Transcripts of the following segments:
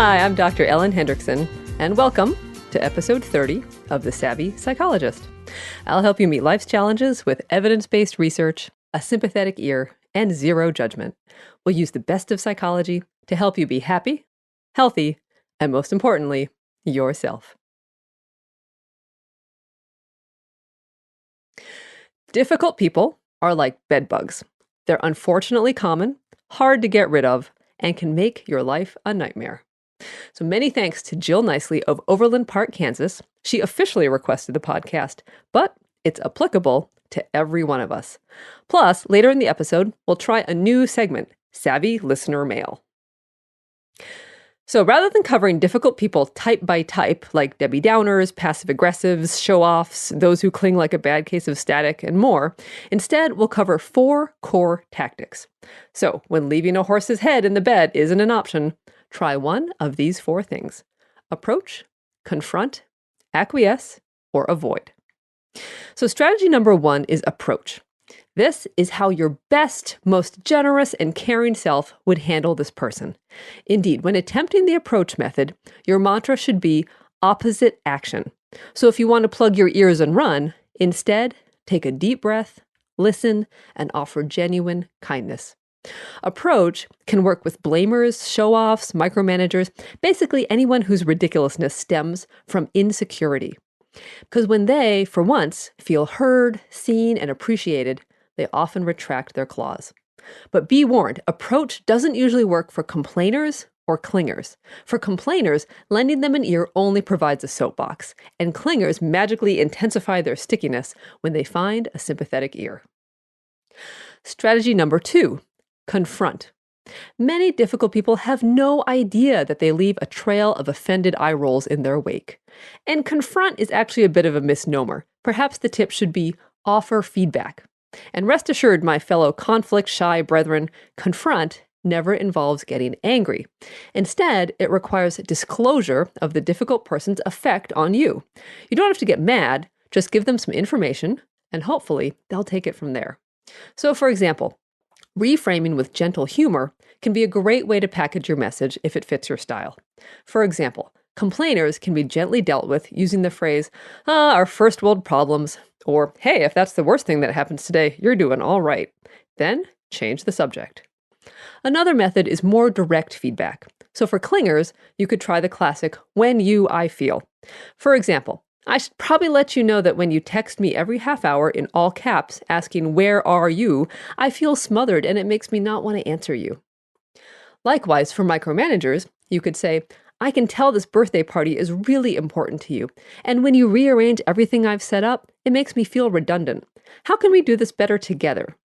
Hi, I'm Dr. Ellen Hendrickson, and welcome to episode 30 of The Savvy Psychologist. I'll help you meet life's challenges with evidence-based research, a sympathetic ear, and zero judgment. We'll use the best of psychology to help you be happy, healthy, and most importantly, yourself. Difficult people are like bedbugs. They're unfortunately common, hard to get rid of, and can make your life a nightmare. So many thanks to Jill Nicely of Overland Park, Kansas. She officially requested the podcast, but it's applicable to every one of us. Plus, later in the episode, we'll try a new segment, Savvy Listener Mail. So rather than covering difficult people type by type, like Debbie Downers, passive-aggressives, show-offs, those who cling like a bad case of static, and more, instead we'll cover 4 core tactics. So when leaving a horse's head in the bed isn't an option, try one of these 4 things: approach, confront, acquiesce, or avoid. So strategy number 1 is approach. This is how your best, most generous, and caring self would handle this person. Indeed, when attempting the approach method, your mantra should be opposite action. So if you want to plug your ears and run, instead, take a deep breath, listen, and offer genuine kindness. Approach can work with blamers, show-offs, micromanagers, basically anyone whose ridiculousness stems from insecurity. Because when they, for once, feel heard, seen, and appreciated, they often retract their claws. But be warned, approach doesn't usually work for complainers or clingers. For complainers, lending them an ear only provides a soapbox, and clingers magically intensify their stickiness when they find a sympathetic ear. Strategy number 2, confront. Many difficult people have no idea that they leave a trail of offended eye rolls in their wake. And confront is actually a bit of a misnomer. Perhaps the tip should be offer feedback. And rest assured, my fellow conflict-shy brethren, confront never involves getting angry. Instead, it requires disclosure of the difficult person's effect on you. You don't have to get mad, just give them some information, and hopefully they'll take it from there. So for example, reframing with gentle humor can be a great way to package your message if it fits your style. For example, complainers can be gently dealt with using the phrase, our first world problems, or, hey, if that's the worst thing that happens today, you're doing all right. Then change the subject. Another method is more direct feedback. So for clingers, you could try the classic, when you, I feel. For example, I should probably let you know that when you text me every half hour in all caps asking, where are you, I feel smothered and it makes me not want to answer you. Likewise, for micromanagers, you could say, I can tell this birthday party is really important to you, and when you rearrange everything I've set up, it makes me feel redundant. How can we do this better together?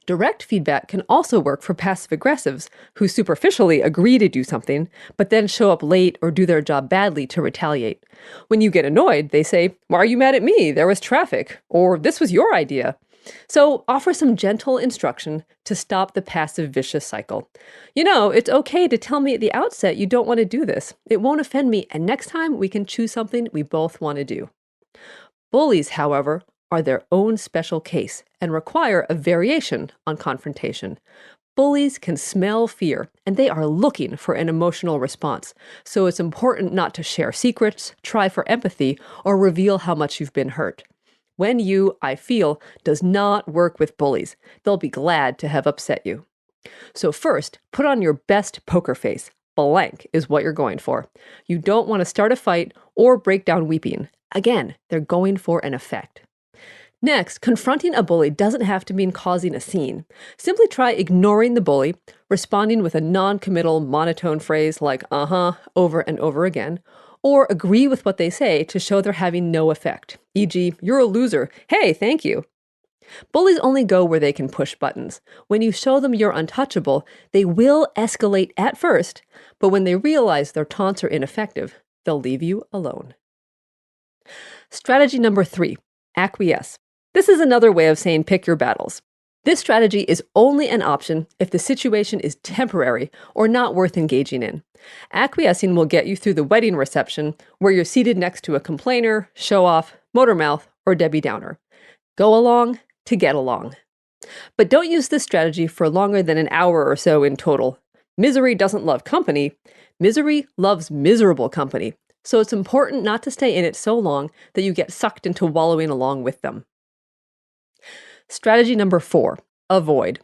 Direct feedback can also work for passive-aggressives who superficially agree to do something, but then show up late or do their job badly to retaliate. When you get annoyed, they say, why are you mad at me? There was traffic, or this was your idea. So offer some gentle instruction to stop the passive vicious cycle. You know, it's okay to tell me at the outset you don't want to do this. It won't offend me, and next time we can choose something we both want to do. Bullies, however, are their own special case and require a variation on confrontation. Bullies can smell fear, and they are looking for an emotional response. So it's important not to share secrets, try for empathy, or reveal how much you've been hurt. When you, I feel, does not work with bullies. They'll be glad to have upset you. So first, put on your best poker face. Blank is what you're going for. You don't want to start a fight or break down weeping. Again, they're going for an effect. Next, confronting a bully doesn't have to mean causing a scene. Simply try ignoring the bully, responding with a non-committal monotone phrase like over and over again, or agree with what they say to show they're having no effect, e.g., you're a loser, hey, thank you. Bullies only go where they can push buttons. When you show them you're untouchable, they will escalate at first, but when they realize their taunts are ineffective, they'll leave you alone. Strategy number 3, acquiesce. This is another way of saying pick your battles. This strategy is only an option if the situation is temporary or not worth engaging in. Acquiescing will get you through the wedding reception where you're seated next to a complainer, show-off, motor mouth, or Debbie Downer. Go along to get along. But don't use this strategy for longer than an hour or so in total. Misery doesn't love company. Misery loves miserable company. So it's important not to stay in it so long that you get sucked into wallowing along with them. Strategy number 4, avoid.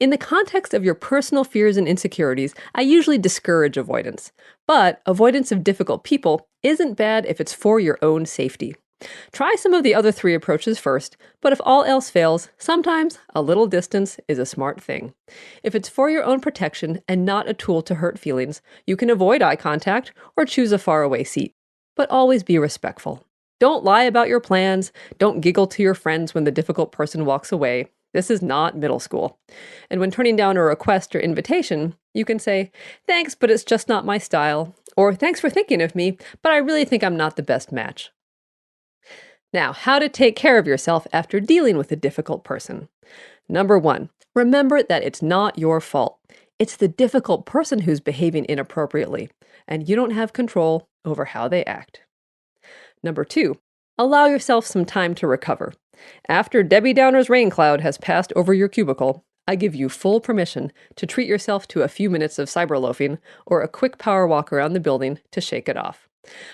In the context of your personal fears and insecurities, I usually discourage avoidance. But avoidance of difficult people isn't bad if it's for your own safety. Try some of the other 3 approaches first, but if all else fails, sometimes a little distance is a smart thing. If it's for your own protection and not a tool to hurt feelings, you can avoid eye contact or choose a faraway seat. But always be respectful. Don't lie about your plans. Don't giggle to your friends when the difficult person walks away. This is not middle school. And when turning down a request or invitation, you can say, "Thanks, but it's just not my style," or "Thanks for thinking of me, but I really think I'm not the best match." Now, how to take care of yourself after dealing with a difficult person. Number 1, remember that it's not your fault. It's the difficult person who's behaving inappropriately, and you don't have control over how they act. Number 2, allow yourself some time to recover. After Debbie Downer's rain cloud has passed over your cubicle, I give you full permission to treat yourself to a few minutes of cyberloafing or a quick power walk around the building to shake it off.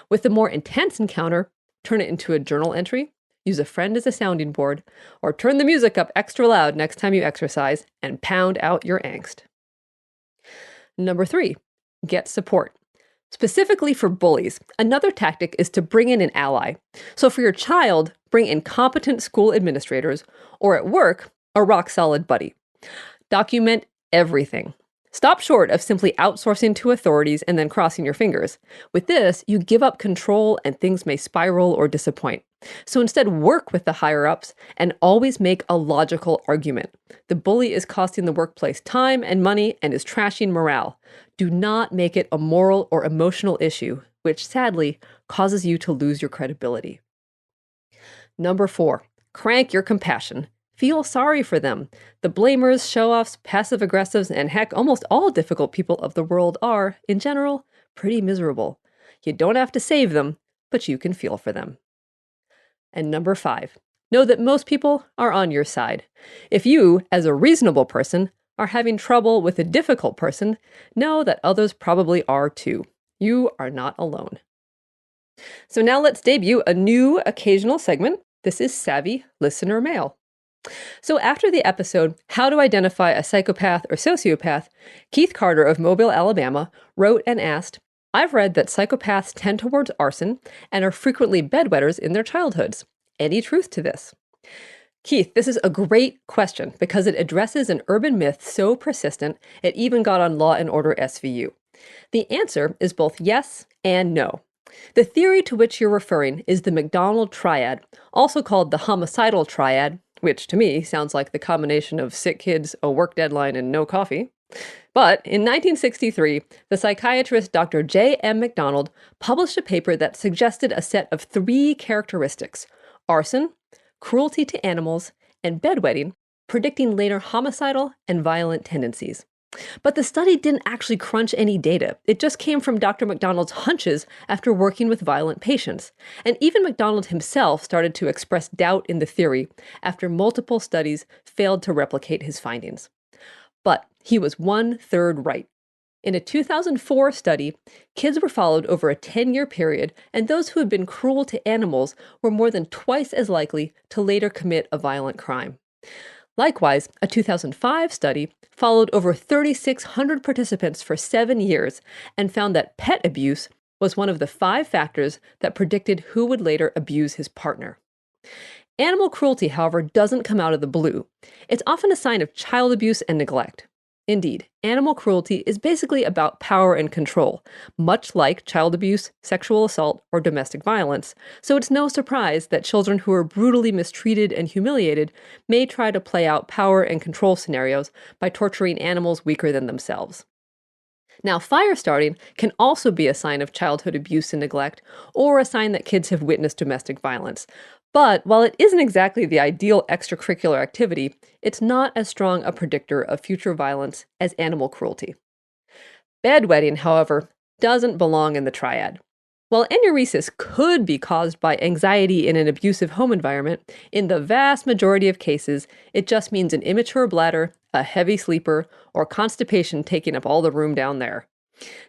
With the more intense encounter, turn it into a journal entry, use a friend as a sounding board, or turn the music up extra loud next time you exercise and pound out your angst. Number 3, get support. Specifically for bullies, another tactic is to bring in an ally. So for your child, bring in competent school administrators, or at work, a rock-solid buddy. Document everything. Stop short of simply outsourcing to authorities and then crossing your fingers. With this, you give up control and things may spiral or disappoint. So instead, work with the higher-ups and always make a logical argument. The bully is costing the workplace time and money and is trashing morale. Do not make it a moral or emotional issue, which sadly causes you to lose your credibility. Number 4, crank your compassion. Feel sorry for them. The blamers, show-offs, passive-aggressives, and heck, almost all difficult people of the world are, in general, pretty miserable. You don't have to save them, but you can feel for them. And number 5, know that most people are on your side. If you, as a reasonable person, are having trouble with a difficult person, know that others probably are too. You are not alone. So now let's debut a new occasional segment. This is Savvy Listener Mail. So after the episode, How to Identify a Psychopath or Sociopath, Keith Carter of Mobile, Alabama, wrote and asked, "I've read that psychopaths tend towards arson and are frequently bedwetters in their childhoods. Any truth to this?" Keith, this is a great question because it addresses an urban myth so persistent it even got on Law & Order SVU. The answer is both yes and no. The theory to which you're referring is the McDonald triad, also called the homicidal triad, which to me sounds like the combination of sick kids, a work deadline, and no coffee. But in 1963, the psychiatrist Dr. J. M. McDonald published a paper that suggested a set of 3 characteristics: arson, cruelty to animals, and bedwetting, predicting later homicidal and violent tendencies. But the study didn't actually crunch any data. It just came from Dr. McDonald's hunches after working with violent patients. And even McDonald himself started to express doubt in the theory after multiple studies failed to replicate his findings. But he was 1/3 right. In a 2004 study, kids were followed over a 10-year period, and those who had been cruel to animals were more than twice as likely to later commit a violent crime. Likewise, a 2005 study followed over 3,600 participants for 7 years and found that pet abuse was one of the 5 factors that predicted who would later abuse his partner. Animal cruelty, however, doesn't come out of the blue. It's often a sign of child abuse and neglect. Indeed, animal cruelty is basically about power and control, much like child abuse, sexual assault, or domestic violence, so it's no surprise that children who are brutally mistreated and humiliated may try to play out power and control scenarios by torturing animals weaker than themselves. Now, fire starting can also be a sign of childhood abuse and neglect, or a sign that kids have witnessed domestic violence. But while it isn't exactly the ideal extracurricular activity, it's not as strong a predictor of future violence as animal cruelty. Bedwetting, however, doesn't belong in the triad. While enuresis could be caused by anxiety in an abusive home environment, in the vast majority of cases, it just means an immature bladder, a heavy sleeper, or constipation taking up all the room down there.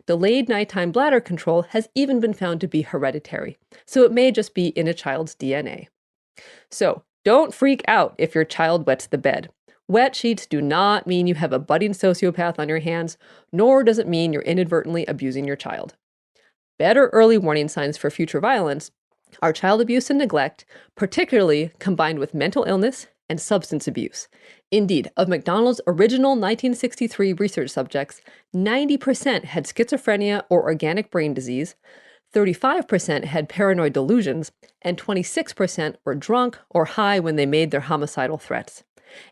Delayed nighttime bladder control has even been found to be hereditary, so it may just be in a child's DNA. So, don't freak out if your child wets the bed. Wet sheets do not mean you have a budding sociopath on your hands, nor does it mean you're inadvertently abusing your child. Better early warning signs for future violence are child abuse and neglect, particularly combined with mental illness and substance abuse. Indeed, of McDonald's original 1963 research subjects, 90% had schizophrenia or organic brain disease, 35% had paranoid delusions, and 26% were drunk or high when they made their homicidal threats.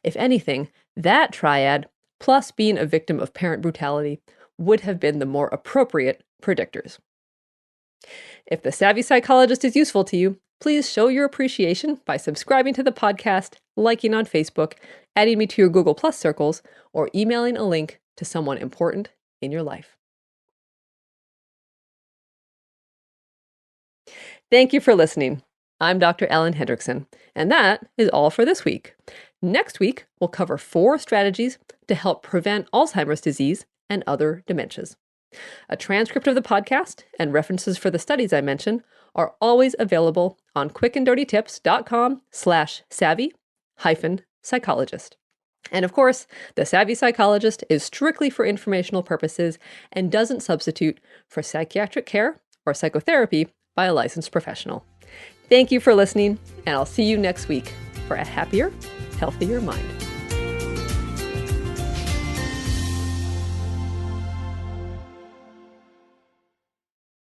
If anything, that triad, plus being a victim of parent brutality, would have been the more appropriate predictors. If The Savvy Psychologist is useful to you, please show your appreciation by subscribing to the podcast, liking on Facebook, adding me to your Google Plus circles, or emailing a link to someone important in your life. Thank you for listening. I'm Dr. Ellen Hendrickson, and that is all for this week. Next week, we'll cover 4 strategies to help prevent Alzheimer's disease and other dementias. A transcript of the podcast and references for the studies I mentioned are always available on quickanddirtytips.com/savvy-psychologist. And of course, The Savvy Psychologist is strictly for informational purposes and doesn't substitute for psychiatric care or psychotherapy by a licensed professional. Thank you for listening, and I'll see you next week for a happier, healthier mind.